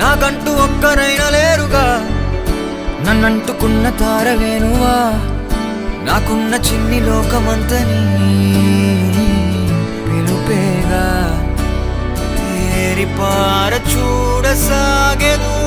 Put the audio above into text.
నాకంటూ ఒక్కరైనా లేరుగా, నన్నంటుకున్న తారవేనువా, నాకున్న చిన్ని లోకమంతని పిలుపేగా. తేరిపార చూడసాగెను